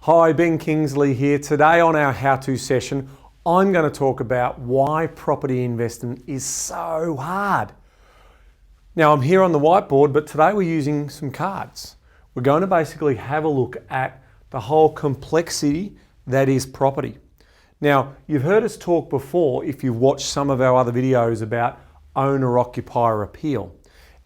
Hi, Ben Kingsley here. Today on our how-to session, I'm going to talk about why property investment is so hard. Now I'm here on the whiteboard, but today we're using some cards. We're going to basically have a look at the whole complexity that is property. Now, you've heard us talk before, if you've watched some of our other videos, about owner-occupier appeal.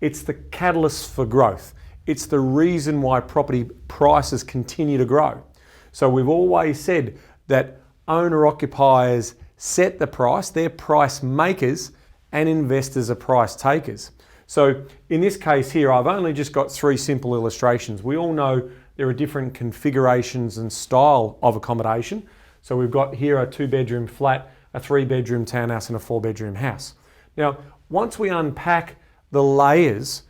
It's the catalyst for growth. It's the reason why property prices continue to grow. So we've always said that owner-occupiers set the price, they're price makers, and investors are price takers. So in this case here, I've only just got three simple illustrations. We all know there are different configurations and style of accommodation. So we've got here a 2-bedroom flat, a 3-bedroom townhouse, and a 4-bedroom house. Now, once we unpack the layers,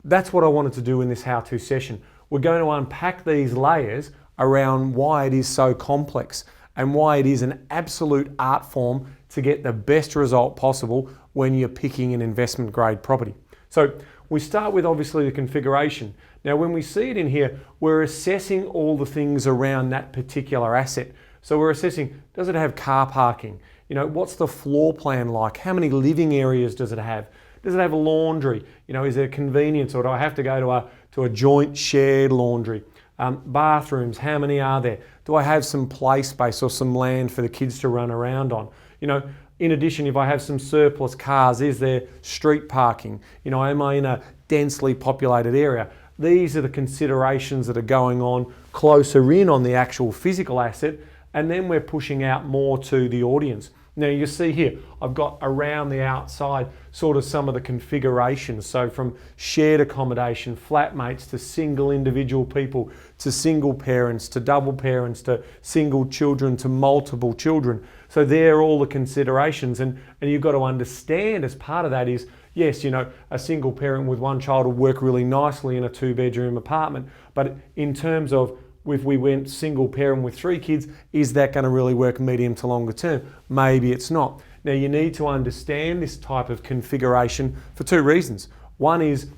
that's what I wanted to do in this how-to session. We're going to unpack these layers around why it is so complex and why it is an absolute art form to get the best result possible when you're picking an investment grade property. So we start with obviously the configuration. Now when we see it in here, we're assessing all the things around that particular asset. So we're assessing, does it have car parking? You know, what's the floor plan like? How many living areas does it have? Does it have a laundry? You know, is it a convenience, or do I have to go to a joint shared laundry? Bathrooms, how many are there? Do I have some play space or some land for the kids to run around on? You know, in addition, if I have some surplus cars, is there street parking? You know, am I in a densely populated area? These are the considerations that are going on closer in on the actual physical asset, and then we're pushing out more to the audience. Now you see here, I've got around the outside sort of some of the configurations. So from shared accommodation, flatmates, to single individual people, to single parents, to double parents, to single children, to multiple children. So they're all the considerations, and you've got to understand as part of that is, yes, you know, a single parent with one child will work really nicely in a 2-bedroom apartment, but in terms of if we went single parent with 3 kids, is that going to really work medium to longer term? Maybe it's not. Now you need to understand this type of configuration for 2 reasons. One is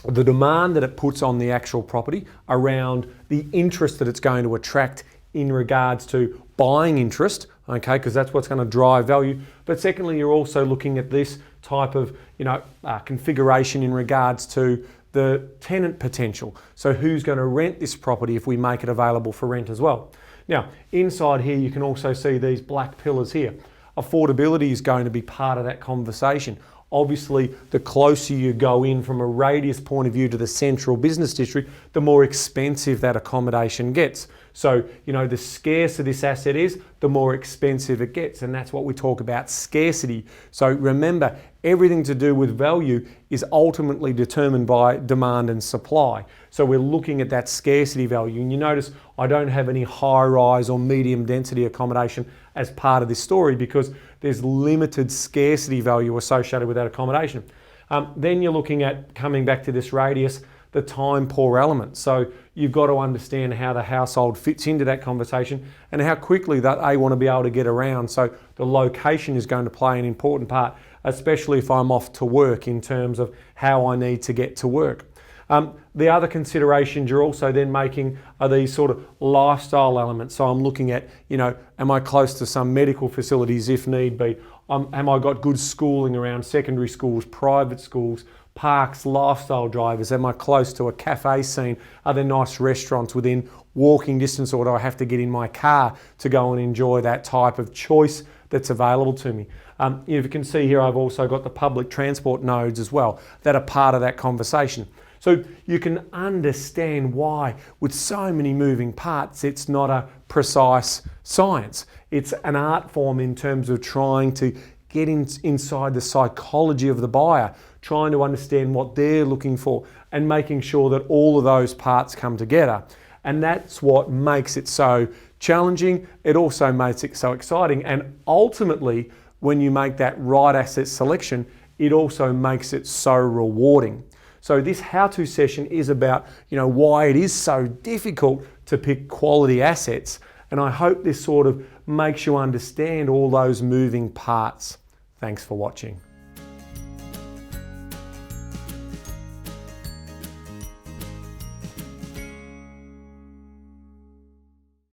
the demand that it puts on the actual property around the interest that it's going to attract in regards to buying interest, okay, because that's what's going to drive value. But secondly, you're also looking at this type of, you know, configuration in regards to the tenant potential. So who's going to rent this property if we make it available for rent as well? Now, inside here, you can also see these black pillars here. Affordability is going to be part of that conversation. Obviously, the closer you go in from a radius point of view to the central business district, the more expensive that accommodation gets. So, you know, the scarcer this asset is, the more expensive it gets. And that's what we talk about, scarcity. So remember, everything to do with value is ultimately determined by demand and supply. So we're looking at that scarcity value. And you notice I don't have any high-rise or medium density accommodation as part of this story because there's limited scarcity value associated with that accommodation. Then you're looking at, coming back to this radius, the time poor element. So you've got to understand how the household fits into that conversation and how quickly that they want to be able to get around. So the location is going to play an important part, especially if I'm off to work, in terms of how I need to get to work. The other considerations you're also then making are these sort of lifestyle elements. So I'm looking at, you know, am I close to some medical facilities if need be? Am I got good schooling around secondary schools, private schools, parks, lifestyle drivers? Am I close to a cafe scene? Are there nice restaurants within walking distance, or do I have to get in my car to go and enjoy that type of choice that's available to me? You can see here I've also got the public transport nodes as well that are part of that conversation. So you can understand why, with so many moving parts, it's not a precise science. It's an art form in terms of trying to get inside the psychology of the buyer, trying to understand what they're looking for and making sure that all of those parts come together. And that's what makes it so challenging. It also makes it so exciting. And ultimately, when you make that right asset selection, it also makes it so rewarding. So this how-to session is about, you know, why it is so difficult to pick quality assets. And I hope this sort of makes you understand all those moving parts. Thanks for watching.